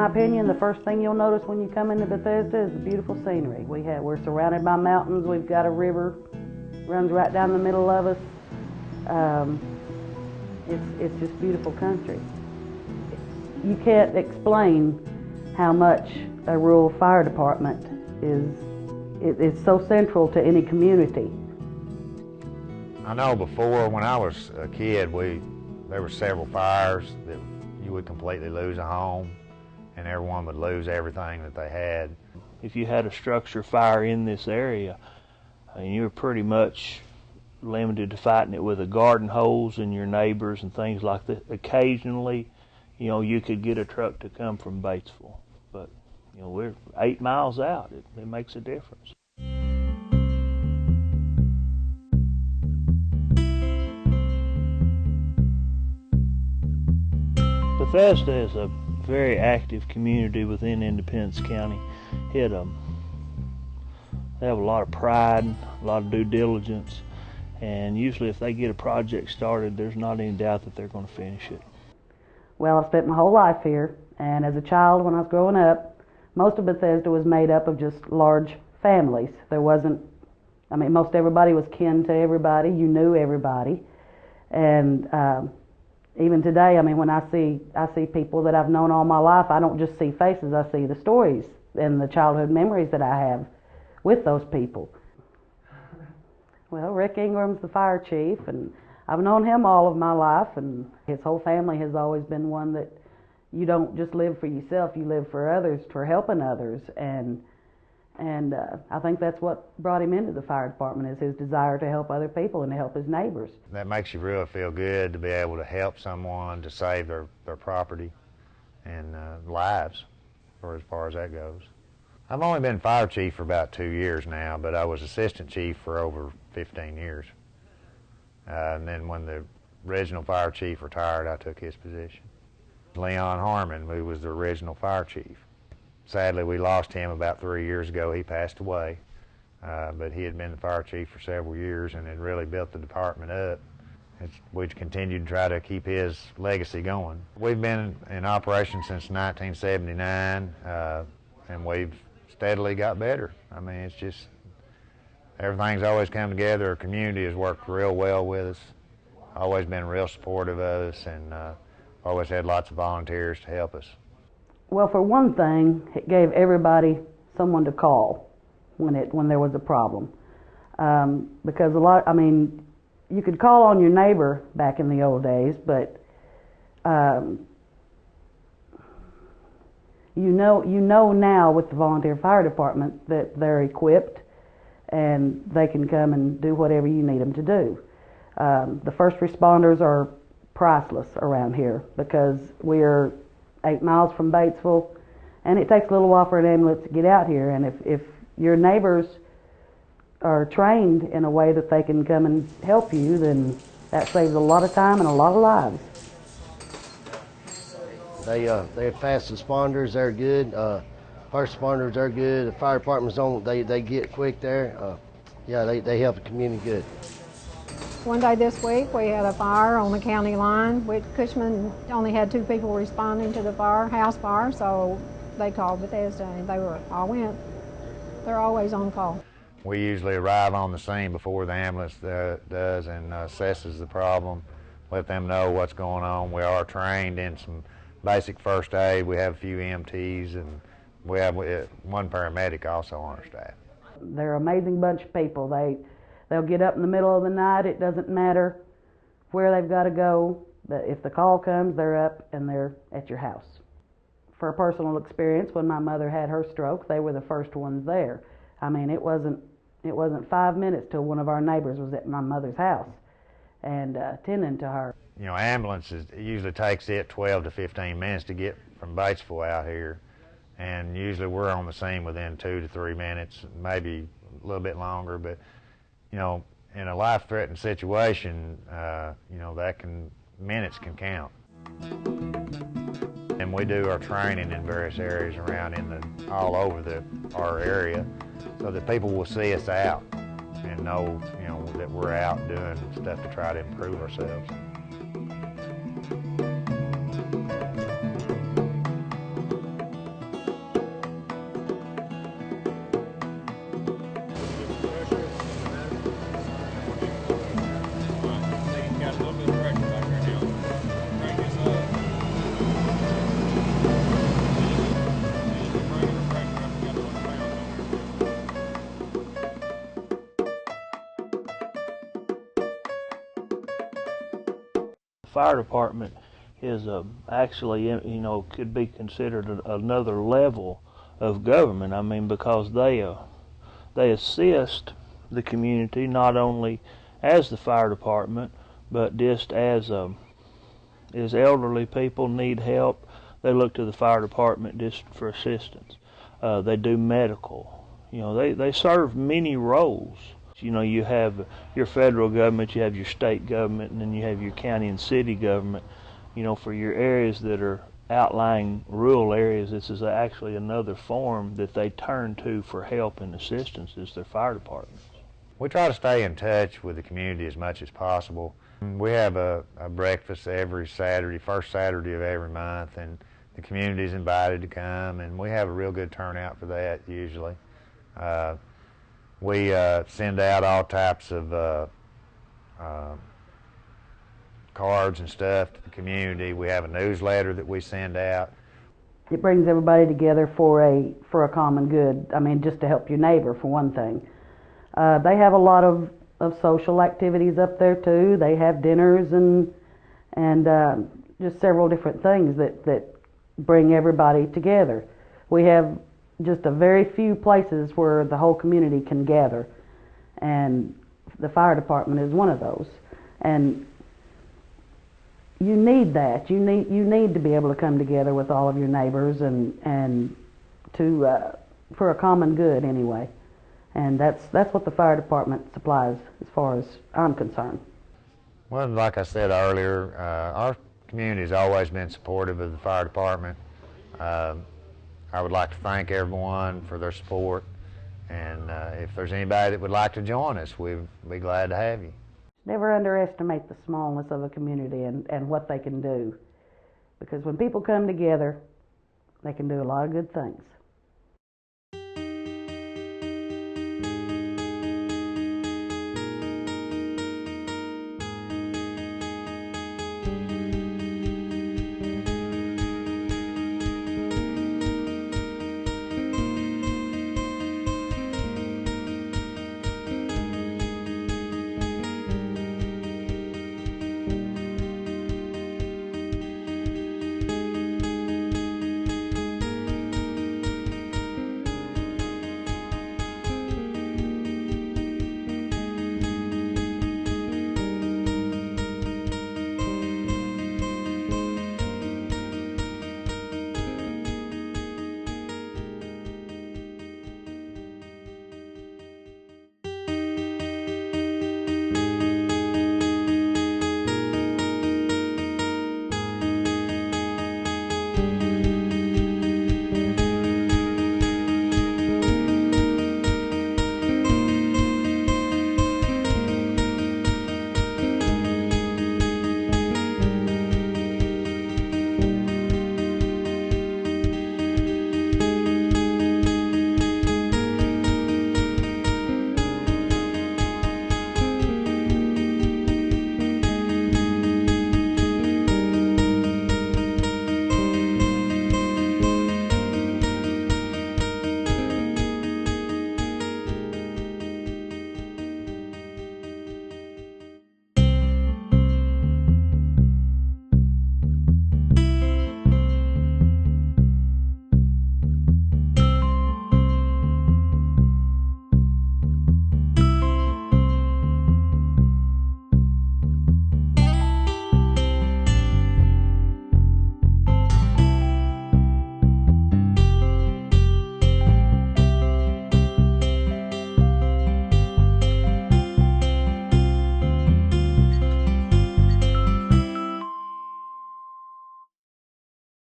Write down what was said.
opinion, the first thing you'll notice when you come into Bethesda is the beautiful scenery. We're surrounded by mountains. We've got a river runs right down the middle of us. It's just beautiful country. You can't explain how much a rural fire department is so central to any community. I know before, when I was a kid, there were several fires that you would completely lose a home and everyone would lose everything that they had. If you had a structure fire in this area, you were pretty much limited to fighting it with a garden hose and your neighbors and things like that. Occasionally, you could get a truck to come from Batesville, but we're 8 miles out. It makes a difference. Bethesda is a very active community within Independence County. They have a lot of pride, a lot of due diligence, and usually if they get a project started, there's not any doubt that they're going to finish it. Well, I've spent my whole life here, and as a child when I was growing up, most of Bethesda was made up of just large families. There wasn't, most everybody was kin to everybody. You knew everybody. And even today, when I see people that I've known all my life, I don't just see faces, I see the stories and the childhood memories that I have with those people. Well, Rick Ingram's the fire chief, and I've known him all of my life, and his whole family has always been one that you don't just live for yourself, you live for others, for helping others, and I think that's what brought him into the fire department, is his desire to help other people and to help his neighbors. That makes you really feel good to be able to help someone to save their property and lives, for as far as that goes. I've only been fire chief for about 2 years now, but I was assistant chief for over 15 years. And then when the original fire chief retired, I took his position. Leon Harmon, who was the original fire chief. Sadly, we lost him about 3 years ago. He passed away, but he had been the fire chief for several years and had really built the department up. We've continued to try to keep his legacy going. We've been in operation since 1979, and we've steadily got better. It's just, everything's always come together. Our community has worked real well with us, always been real supportive of us, and always had lots of volunteers to help us. Well, for one thing, it gave everybody someone to call when there was a problem. Because you could call on your neighbor back in the old days, but you know now with the volunteer fire department that they're equipped and they can come and do whatever you need them to do. The first responders are priceless around here because we are 8 miles from Batesville, and it takes a little while for an ambulance to get out here, and if your neighbors are trained in a way that they can come and help you, then that saves a lot of time and a lot of lives. They're fast responders, they're good. First responders, they're good. The fire department's on, they get quick there. They help the community good. One day this week we had a fire on the county line. Cushman only had 2 people responding to the house fire, so they called Bethesda and all went. They're always on call. We usually arrive on the scene before the ambulance does and assesses the problem, let them know what's going on. We are trained in some basic first aid. We have a few EMTs, and we have one paramedic also on our staff. They're an amazing bunch of people. They'll get up in the middle of the night. It doesn't matter where they've got to go. If the call comes, they're up and they're at your house. For a personal experience, when my mother had her stroke, they were the first ones there. It wasn't 5 minutes till one of our neighbors was at my mother's house and tending to her. Ambulances, it usually takes 12 to 15 minutes to get from Batesville out here, and usually we're on the scene within 2 to 3 minutes, maybe a little bit longer, but in a life-threatening situation, minutes can count. And we do our training in various areas around all over our area, so that people will see us out and know, that we're out doing stuff to try to improve ourselves. Fire department is actually, you know, could be considered another level of government. I mean, because they assist the community not only as the fire department, but just as elderly people need help, they look to the fire department just for assistance. They do medical. You know, they serve many roles. You know, you have your federal government, you have your state government, and then you have your county and city government. You know, for your areas that are outlying rural areas, this is actually another form that they turn to for help and assistance is their fire departments. We try to stay in touch with the community as much as possible. We have a breakfast every Saturday, first Saturday of every month, and the community is invited to come, and we have a real good turnout for that usually. We send out all types of cards and stuff to the community. We have a newsletter that we send out. It brings everybody together for a common good. I mean, just to help your neighbor, for one thing. They have a lot of social activities up there too. They have dinners and just several different things that bring everybody together. We have just a very few places where the whole community can gather, and the fire department is one of those. And you need that. You need to be able to come together with all of your neighbors and to for a common good anyway. And that's what the fire department supplies as far as I'm concerned. Well, like I said earlier, our community has always been supportive of the fire department. I would like to thank everyone for their support, and if there's anybody that would like to join us, we'd be glad to have you. Never underestimate the smallness of a community and what they can do, because when people come together, they can do a lot of good things.